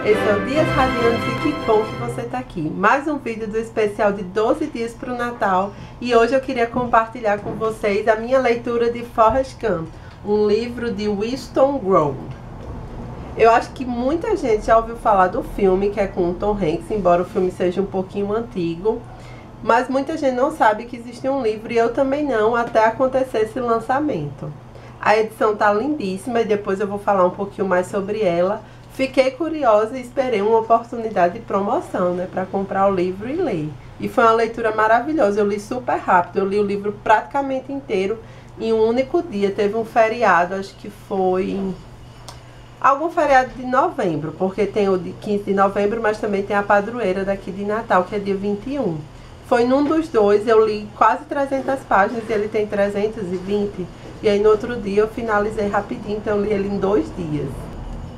esse é o Dias Radiantes e que bom que você está aqui. Mais um vídeo do especial de 12 dias para o Natal e hoje eu queria compartilhar com vocês a minha leitura de Forrest Gump, um livro de Winston Groom. Eu acho que muita gente já ouviu falar do filme, que é com o Tom Hanks, embora o filme seja um pouquinho antigo, mas muita gente não sabe que existe um livro e eu também não, até acontecer esse lançamento. A edição tá lindíssima e depois eu vou falar um pouquinho mais sobre ela. Fiquei curiosa e esperei uma oportunidade de promoção, né, para comprar o livro e ler. E foi uma leitura maravilhosa, eu li super rápido, eu li o livro praticamente inteiro em um único dia. Teve um feriado, acho que foi algum feriado de novembro, porque tem o de 15 de novembro, mas também tem a padroeira daqui de Natal, que é dia 21. Foi num dos dois, eu li quase 300 páginas e ele tem 320. E aí no outro dia eu finalizei rapidinho, então eu li ele em 2 dias.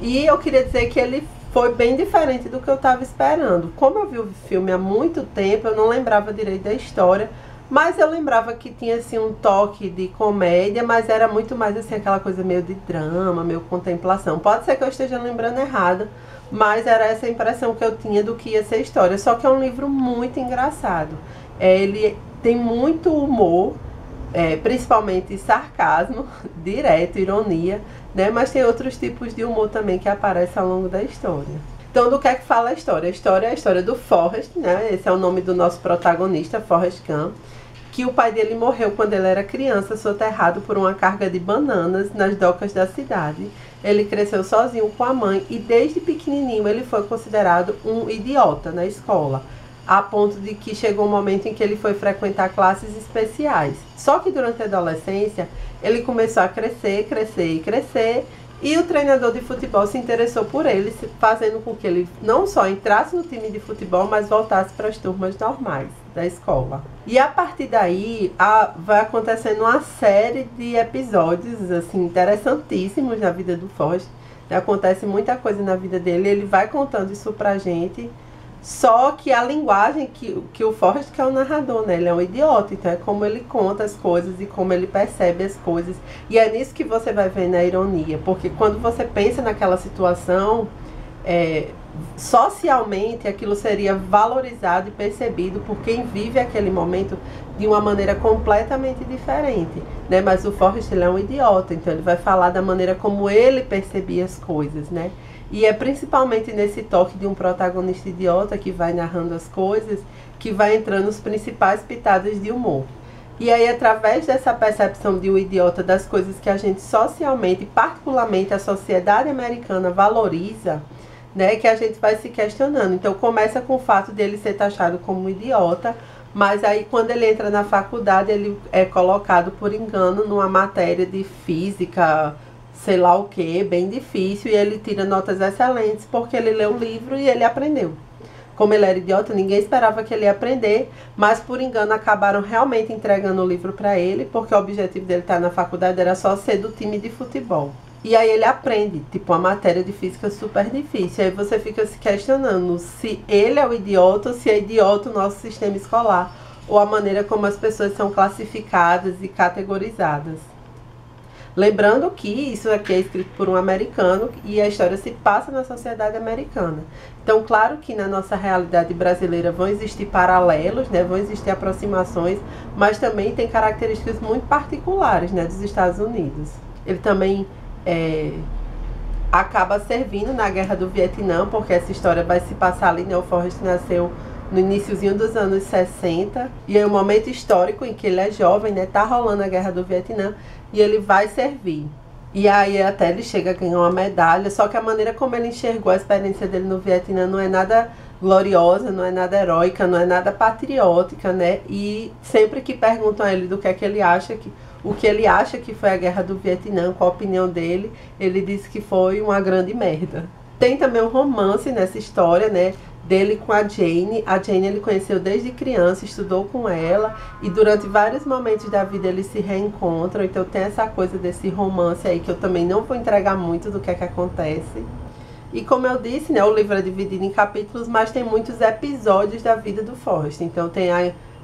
E eu queria dizer que ele foi bem diferente do que eu estava esperando. Como eu vi o filme há muito tempo, eu não lembrava direito da história, mas eu lembrava que tinha assim um toque de comédia, mas era muito mais assim aquela coisa meio de drama, meio contemplação. Pode ser que eu esteja lembrando errado, mas era essa a impressão que eu tinha do que ia ser a história. Só que é um livro muito engraçado. Ele tem muito humor, principalmente sarcasmo, direto, ironia, né? Mas tem outros tipos de humor também que aparecem ao longo da história. Então, do que é que fala a história? A história é a história do Forrest, né? Esse é o nome do nosso protagonista, Forrest Gump, que o pai dele morreu quando ele era criança, soterrado por uma carga de bananas nas docas da cidade. Ele cresceu sozinho com a mãe e desde pequenininho ele foi considerado um idiota na escola, a ponto de que chegou um momento em que ele foi frequentar classes especiais. Só que durante a adolescência, ele começou a crescer, e o treinador de futebol se interessou por ele, fazendo com que ele não só entrasse no time de futebol, mas voltasse para as turmas normais da escola. E a partir daí, vai acontecendo uma série de episódios assim, interessantíssimos na vida do Forrest. Acontece muita coisa na vida dele, ele vai contando isso pra gente. Só que a linguagem que o Forrest, que é o narrador, né? Ele é um idiota, então é como ele conta as coisas e como ele percebe as coisas. E é nisso que você vai ver na ironia, porque quando você pensa naquela situação, socialmente aquilo seria valorizado e percebido por quem vive aquele momento de uma maneira completamente diferente, né? Mas o Forrest, ele é um idiota, então ele vai falar da maneira como ele percebia as coisas, né? E é principalmente nesse toque de um protagonista idiota que vai narrando as coisas, que vai entrando os principais pitadas de humor. E aí, através dessa percepção de um idiota das coisas que a gente socialmente, particularmente a sociedade americana, valoriza, né, que a gente vai se questionando. Então, começa com o fato de ele ser taxado como um idiota, mas aí, quando ele entra na faculdade, ele é colocado por engano numa matéria de física, sei lá o que, bem difícil, e ele tira notas excelentes porque ele leu o livro e ele aprendeu. Como ele era idiota, ninguém esperava que ele ia aprender, mas por engano acabaram realmente entregando o livro para ele, porque o objetivo dele estar na faculdade era só ser do time de futebol. E aí ele aprende, tipo, uma matéria de física super difícil. Aí você fica se questionando se ele é o idiota ou se é idiota o nosso sistema escolar, ou a maneira como as pessoas são classificadas e categorizadas. Lembrando que isso aqui é escrito por um americano e a história se passa na sociedade americana. Então, claro que na nossa realidade brasileira vão existir paralelos, né, vão existir aproximações, mas também tem características muito particulares, né, dos Estados Unidos. Ele também acaba servindo na Guerra do Vietnã, porque essa história vai se passar ali, né, o Forrest nasceu no iniciozinho dos anos 60, e é um momento histórico em que ele é jovem, né, tá rolando a Guerra do Vietnã, e ele vai servir. E aí até ele chega a ganhar uma medalha, só que a maneira como ele enxergou a experiência dele no Vietnã não é nada gloriosa, não é nada heróica, não é nada patriótica, né? E sempre que perguntam a ele do que é que ele acha, o que ele acha que foi a Guerra do Vietnã, qual a opinião dele, ele disse que foi uma grande merda. Tem também um romance nessa história, né, dele com a Jane. A Jane ele conheceu desde criança, estudou com ela e durante vários momentos da vida eles se reencontram. Então tem essa coisa desse romance aí que eu também não vou entregar muito do que é que acontece. E como eu disse, né, o livro é dividido em capítulos, mas tem muitos episódios da vida do Forrest. Então tem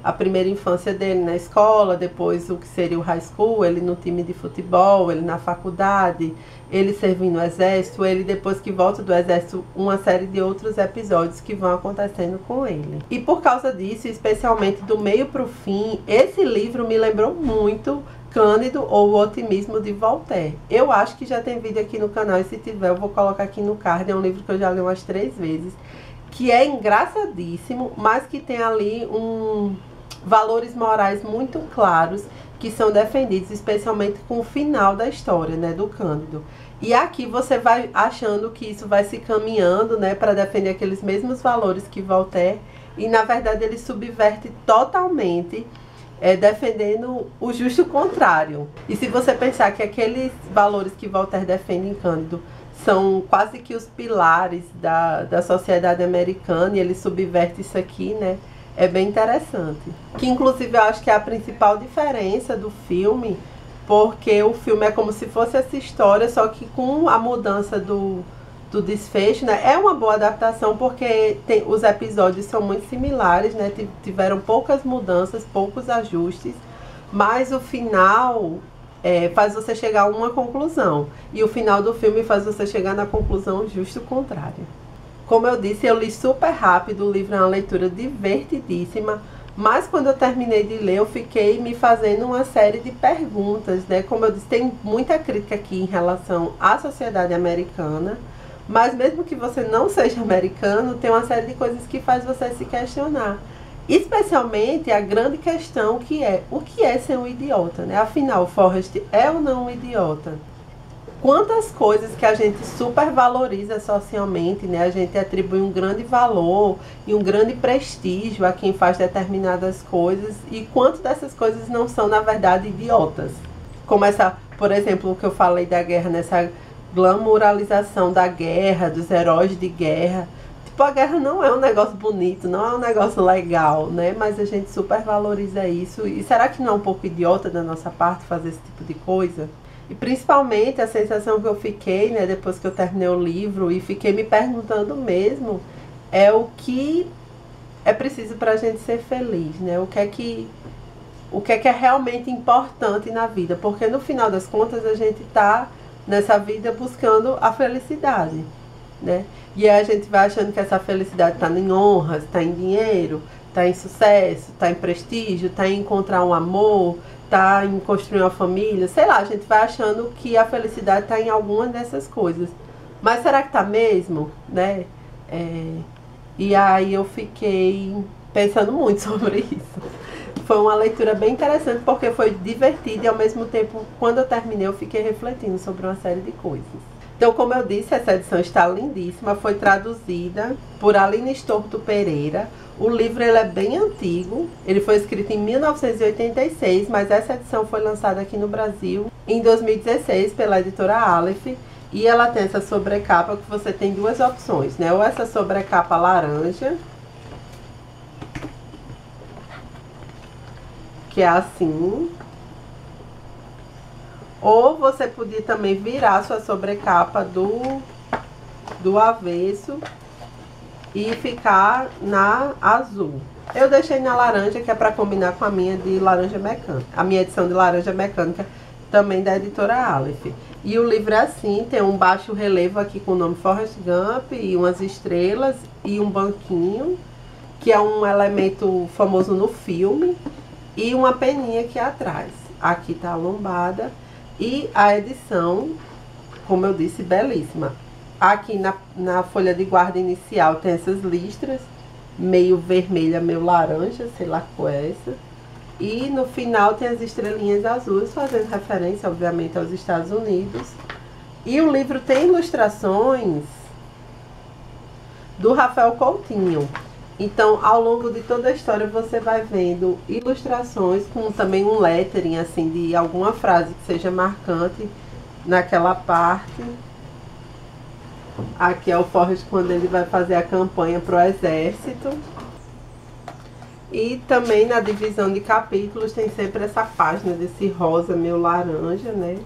a primeira infância dele na escola, depois o que seria o high school, ele no time de futebol, ele na faculdade, ele servindo no exército, ele depois que volta do exército, uma série de outros episódios que vão acontecendo com ele. E por causa disso, especialmente do meio para o fim, esse livro me lembrou muito Cândido ou O Otimismo de Voltaire. Eu acho que já tem vídeo aqui no canal, e se tiver eu vou colocar aqui no card. É um livro que eu já li umas 3 vezes, que é engraçadíssimo, mas que tem ali valores morais muito claros que são defendidos, especialmente com o final da história, né, do Cândido. E aqui você vai achando que isso vai se caminhando, né, para defender aqueles mesmos valores que Voltaire, e na verdade ele subverte totalmente, defendendo o justo contrário. E se você pensar que aqueles valores que Voltaire defende em Cândido são quase que os pilares da sociedade americana, e ele subverte isso aqui, né? É bem interessante. Que inclusive eu acho que é a principal diferença do filme, porque o filme é como se fosse essa história, só que com a mudança do desfecho, né? É uma boa adaptação, porque os episódios são muito similares, né? Tiveram poucas mudanças, poucos ajustes, mas o final faz você chegar a uma conclusão. E o final do filme faz você chegar na conclusão justo contrária. Como eu disse, eu li super rápido, o livro é uma leitura divertidíssima, mas quando eu terminei de ler, eu fiquei me fazendo uma série de perguntas, né? Como eu disse, tem muita crítica aqui em relação à sociedade americana, mas mesmo que você não seja americano, tem uma série de coisas que faz você se questionar. Especialmente a grande questão que é, o que é ser um idiota, né? Afinal, Forrest é ou não um idiota? Quantas coisas que a gente supervaloriza socialmente, né? A gente atribui um grande valor e um grande prestígio a quem faz determinadas coisas, e quanto dessas coisas não são, na verdade, idiotas. Como essa, por exemplo, o que eu falei da guerra, nessa glamouralização da guerra, dos heróis de guerra. Tipo, a guerra não é um negócio bonito, não é um negócio legal, né? Mas a gente supervaloriza isso. E será que não é um pouco idiota da nossa parte fazer esse tipo de coisa? E principalmente a sensação que eu fiquei, né, depois que eu terminei o livro e fiquei me perguntando mesmo, é o que é preciso para a gente ser feliz, né? O que é realmente importante na vida, porque no final das contas a gente está nessa vida buscando a felicidade, né? E aí a gente vai achando que essa felicidade está em honras, está em dinheiro, está em sucesso, está em prestígio, está em encontrar um amor, tá em construir uma família, sei lá, a gente vai achando que a felicidade está em alguma dessas coisas. Mas será que tá mesmo, né? E aí eu fiquei pensando muito sobre isso. Foi uma leitura bem interessante, porque foi divertida e ao mesmo tempo, quando eu terminei, eu fiquei refletindo sobre uma série de coisas. Então, como eu disse, essa edição está lindíssima, foi traduzida por Aline Estorto Pereira. O livro ele é bem antigo, ele foi escrito em 1986, mas essa edição foi lançada aqui no Brasil em 2016 pela editora Aleph. E ela tem essa sobrecapa que você tem 2 opções, né? Ou essa sobrecapa laranja, que é assim. Ou você podia também virar sua sobrecapa do avesso e ficar na azul. Eu deixei na laranja, que é para combinar com a minha de laranja mecânica. A minha edição de laranja mecânica, também da editora Aleph. E o livro é assim, tem um baixo relevo aqui com o nome Forrest Gump e umas estrelas e um banquinho, que é um elemento famoso no filme, e uma peninha aqui atrás. Aqui tá a lombada. E a edição, como eu disse, belíssima. Aqui na folha de guarda inicial tem essas listras, meio vermelha, meio laranja, sei lá qual é essa. E no final tem as estrelinhas azuis, fazendo referência, obviamente, aos Estados Unidos. E o livro tem ilustrações do Rafael Coutinho. Então, ao longo de toda a história, você vai vendo ilustrações com também um lettering, assim, de alguma frase que seja marcante naquela parte. Aqui é o Forrest quando ele vai fazer a campanha para o exército. E também na divisão de capítulos tem sempre essa página desse rosa meio laranja, né?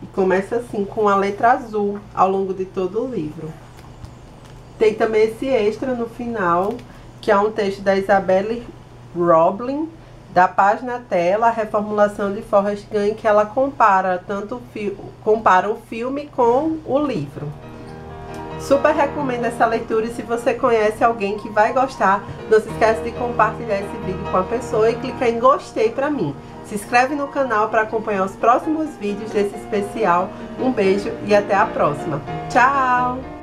E começa assim com a letra azul ao longo de todo o livro. Tem também esse extra no final, que é um texto da Isabelle Roblin, da página Tela, a reformulação de Forrest Gump, em que ela compara o filme com o livro. Super recomendo essa leitura, e se você conhece alguém que vai gostar, não se esquece de compartilhar esse vídeo com a pessoa e clicar em gostei pra mim. Se inscreve no canal para acompanhar os próximos vídeos desse especial. Um beijo e até a próxima. Tchau!